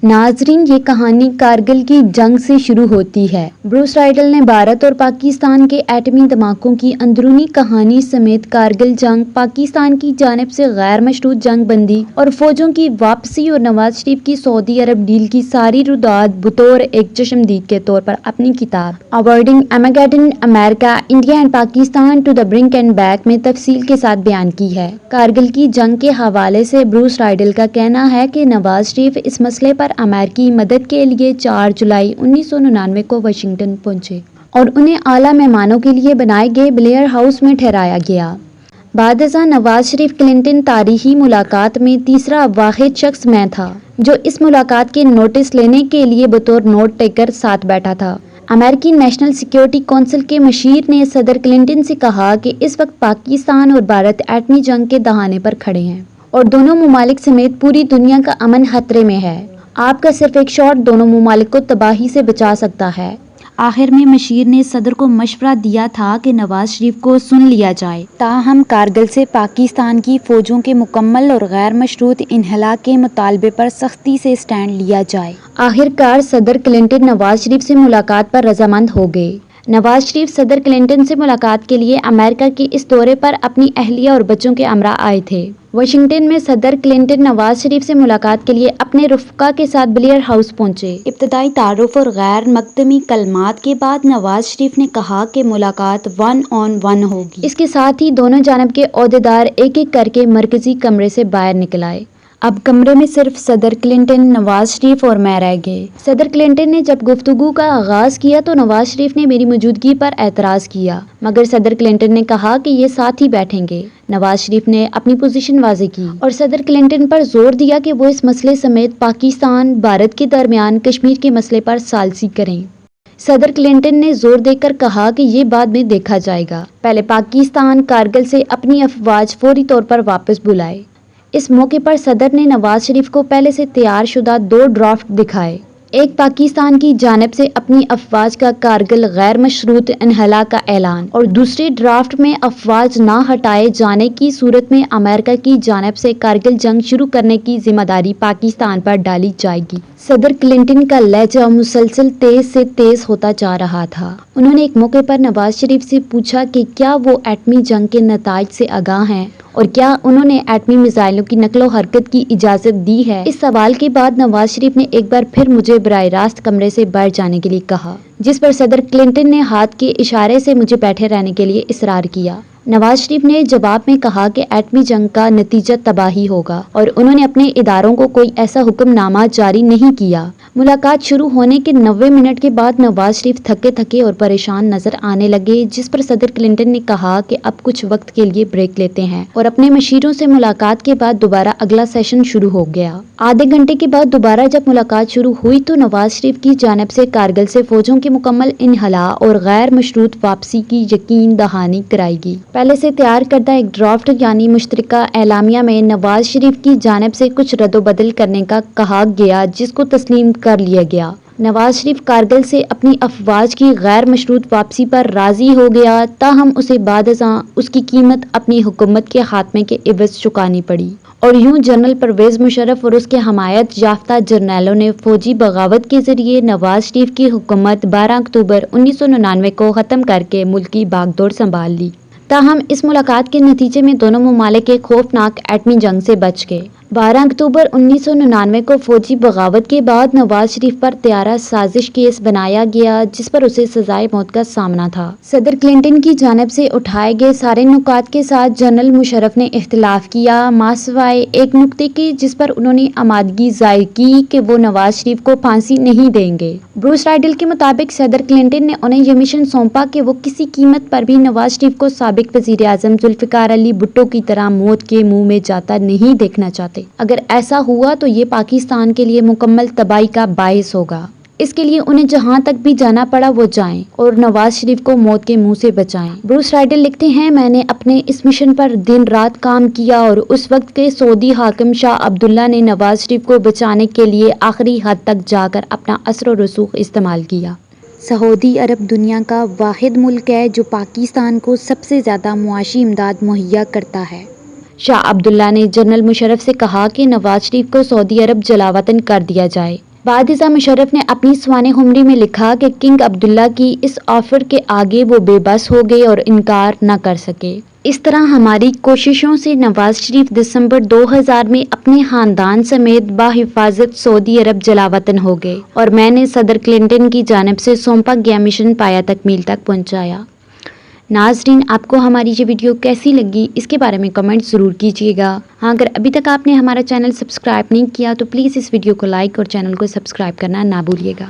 ناظرین، یہ کہانی کارگل کی جنگ سے شروع ہوتی ہے۔ بروس رائڈل نے بھارت اور پاکستان کے ایٹمی دھماکوں کی اندرونی کہانی سمیت کارگل جنگ، پاکستان کی جانب سے غیر مشروط جنگ بندی اور فوجوں کی واپسی اور نواز شریف کی سعودی عرب ڈیل کی ساری رودات بطور ایک چشمدید کے طور پر اپنی کتاب اوائڈنگ آرمیگیڈن: امریکہ، India and Pakistan to the brink and back میں تفصیل کے ساتھ بیان کی ہے۔ کارگل کی جنگ کے حوالے سے بروس رائڈل کا کہنا ہے کہ نواز شریف اس مسئلے پر امریکی مدد کے لیے 4 جولائی 1999 کو واشنگٹن پہنچے اور انہیں اعلیٰ مہمانوں کے لیے بنائے گئے بلیئر ہاؤس میں ٹھہرایا گیا۔ بعد ازاں نواز شریف کلنٹن تاریخی ملاقات میں تیسرا واحد شخص میں تھا جو اس ملاقات کے نوٹس لینے کے لیے بطور نوٹ ٹیکر ساتھ بیٹھا تھا۔ امریکی نیشنل سیکیورٹی کونسل کے مشیر نے صدر کلنٹن سے کہا کہ اس وقت پاکستان اور بھارت ایٹمی جنگ کے دہانے پر کھڑے ہیں اور دونوں ممالک سمیت پوری دنیا کا امن خطرے میں ہے۔ آپ کا صرف ایک شاٹ دونوں ممالک کو تباہی سے بچا سکتا ہے۔ آخر میں مشیر نے صدر کو مشورہ دیا تھا کہ نواز شریف کو سن لیا جائے تاہم کارگل سے پاکستان کی فوجوں کے مکمل اور غیر مشروط انخلاء کے مطالبے پر سختی سے اسٹینڈ لیا جائے۔ آخر کار صدر کلنٹن نواز شریف سے ملاقات پر رضامند ہو گئے۔ نواز شریف صدر کلنٹن سے ملاقات کے لیے امریکہ کے اس دورے پر اپنی اہلیہ اور بچوں کے ہمراہ آئے تھے۔ واشنگٹن میں صدر کلنٹن نواز شریف سے ملاقات کے لیے اپنے رفقا کے ساتھ بلیئر ہاؤس پہنچے۔ ابتدائی تعارف اور غیر مقدمی کلمات کے بعد نواز شریف نے کہا کہ ملاقات 1 on 1 ہوگی۔ اس کے ساتھ ہی دونوں جانب کے عہدیدار ایک ایک کر کے مرکزی کمرے سے باہر نکل آئے۔ اب کمرے میں صرف صدر کلنٹن، نواز شریف اور میں رہ گئے۔ صدر کلنٹن نے جب گفتگو کا آغاز کیا تو نواز شریف نے میری موجودگی پر اعتراض کیا مگر صدر کلنٹن نے کہا کہ یہ ساتھ ہی بیٹھیں گے۔ نواز شریف نے اپنی پوزیشن واضح کی اور صدر کلنٹن پر زور دیا کہ وہ اس مسئلے سمیت پاکستان بھارت کے درمیان کشمیر کے مسئلے پر ثالثی کریں۔ صدر کلنٹن نے زور دے کر کہا کہ یہ بعد میں دیکھا جائے گا، پہلے پاکستان کارگل سے اپنی افواج فوری طور پر واپس بلائے۔ اس موقع پر صدر نے نواز شریف کو پہلے سے تیار شدہ 2 ڈرافٹ دکھائے، ایک پاکستان کی جانب سے اپنی افواج کا کارگل غیر مشروط انخلاء کا اعلان اور دوسرے ڈرافٹ میں افواج نہ ہٹائے جانے کی صورت میں امریکہ کی جانب سے کارگل جنگ شروع کرنے کی ذمہ داری پاکستان پر ڈالی جائے گی۔ صدر کلنٹن کا لہجہ مسلسل تیز سے تیز ہوتا جا رہا تھا۔ انہوں نے ایک موقع پر نواز شریف سے پوچھا کہ کیا وہ ایٹمی جنگ کے نتائج سے آگاہ ہیں اور کیا انہوں نے ایٹمی میزائلوں کی نقل و حرکت کی اجازت دی ہے۔ اس سوال کے بعد نواز شریف نے ایک بار پھر مجھے براہ راست کمرے سے باہر جانے کے لیے کہا، جس پر صدر کلنٹن نے ہاتھ کے اشارے سے مجھے بیٹھے رہنے کے لیے اصرار کیا۔ نواز شریف نے جواب میں کہا کہ ایٹمی جنگ کا نتیجہ تباہی ہوگا اور انہوں نے اپنے اداروں کو کوئی ایسا حکم نامہ جاری نہیں کیا۔ ملاقات شروع ہونے کے 90 منٹ کے بعد نواز شریف تھکے تھکے اور پریشان نظر آنے لگے، جس پر صدر کلنٹن نے کہا کہ اب کچھ وقت کے لیے بریک لیتے ہیں اور اپنے مشیروں سے ملاقات کے بعد دوبارہ اگلا سیشن شروع ہو گیا۔ آدھے گھنٹے کے بعد دوبارہ جب ملاقات شروع ہوئی تو نواز شریف کی جانب سے کارگل سے فوجوں کے مکمل انخلاء اور غیر مشروط واپسی کی یقین دہانی کرائی گئی۔ پہلے سے تیار کردہ ایک ڈرافٹ یعنی مشترکہ اعلامیہ میں نواز شریف کی جانب سے کچھ رد و بدل کرنے کا کہا گیا جس کو تسلیم کر لیا گیا۔ نواز شریف کارگل سے اپنی افواج کی غیر مشروط واپسی پر راضی ہو گیا تاہم اسے بعد ازاں اس کی قیمت اپنی حکومت کے خاتمے کے عوض چکانی پڑی اور یوں جنرل پرویز مشرف اور اس کے حمایت یافتہ جرنیلوں نے فوجی بغاوت کے ذریعے نواز شریف کی حکومت 12 اکتوبر 1999 کو ختم کر کے ملکی باغ دوڑ سنبھال لی۔ تاہم اس ملاقات کے نتیجے میں دونوں ممالک ایک خوفناک ایٹمی جنگ سے بچ گئے۔ 12 اکتوبر 1999 کو فوجی بغاوت کے بعد نواز شریف پر طیارہ سازش کیس بنایا گیا جس پر اسے سزائے موت کا سامنا تھا۔ صدر کلنٹن کی جانب سے اٹھائے گئے سارے نکات کے ساتھ جنرل مشرف نے اختلاف کیا ماسوائے ایک نکتے کے جس پر انہوں نے آمادگی ظاہر کی کہ وہ نواز شریف کو پھانسی نہیں دیں گے۔ بروس رائڈل کے مطابق صدر کلنٹن نے انہیں یہ مشن سونپا کہ وہ کسی قیمت پر بھی نواز شریف کو سابق وزیر اعظم ذوالفقار علی بھٹو کی طرح موت کے منہ میں جاتا نہیں دیکھنا چاہتے۔ اگر ایسا ہوا تو یہ پاکستان کے لیے مکمل تباہی کا باعث ہوگا۔ اس کے لیے انہیں جہاں تک بھی جانا پڑا وہ جائیں اور نواز شریف کو موت کے منہ سے بچائیں۔ بروس رائڈل لکھتے ہیں، میں نے اپنے اس مشن پر دن رات کام کیا اور اس وقت کے سعودی حاکم شاہ عبداللہ نے نواز شریف کو بچانے کے لیے آخری حد تک جا کر اپنا اثر و رسوخ استعمال کیا۔ سعودی عرب دنیا کا واحد ملک ہے جو پاکستان کو سب سے زیادہ معاشی امداد مہیا کرتا ہے۔ شاہ عبداللہ نے جنرل مشرف سے کہا کہ نواز شریف کو سعودی عرب جلاوطن کر دیا جائے۔ بعد ازاں مشرف نے اپنی سوانح حمری میں لکھا کہ کنگ عبداللہ کی اس آفر کے آگے وہ بے بس ہو گئے اور انکار نہ کر سکے۔ اس طرح ہماری کوششوں سے نواز شریف دسمبر 2000 میں اپنے خاندان سمیت بحفاظت سعودی عرب جلاوطن ہو گئے اور میں نے صدر کلنٹن کی جانب سے سونپا گیا مشن پایا تکمیل تک پہنچایا۔ ناظرین، آپ کو ہماری یہ ویڈیو کیسی لگی اس کے بارے میں کمنٹ ضرور کیجیے گا۔ ہاں، اگر ابھی تک آپ نے ہمارا چینل سبسکرائب نہیں کیا تو پلیز اس ویڈیو کو لائک اور چینل کو سبسکرائب کرنا نہ بھولیے گا۔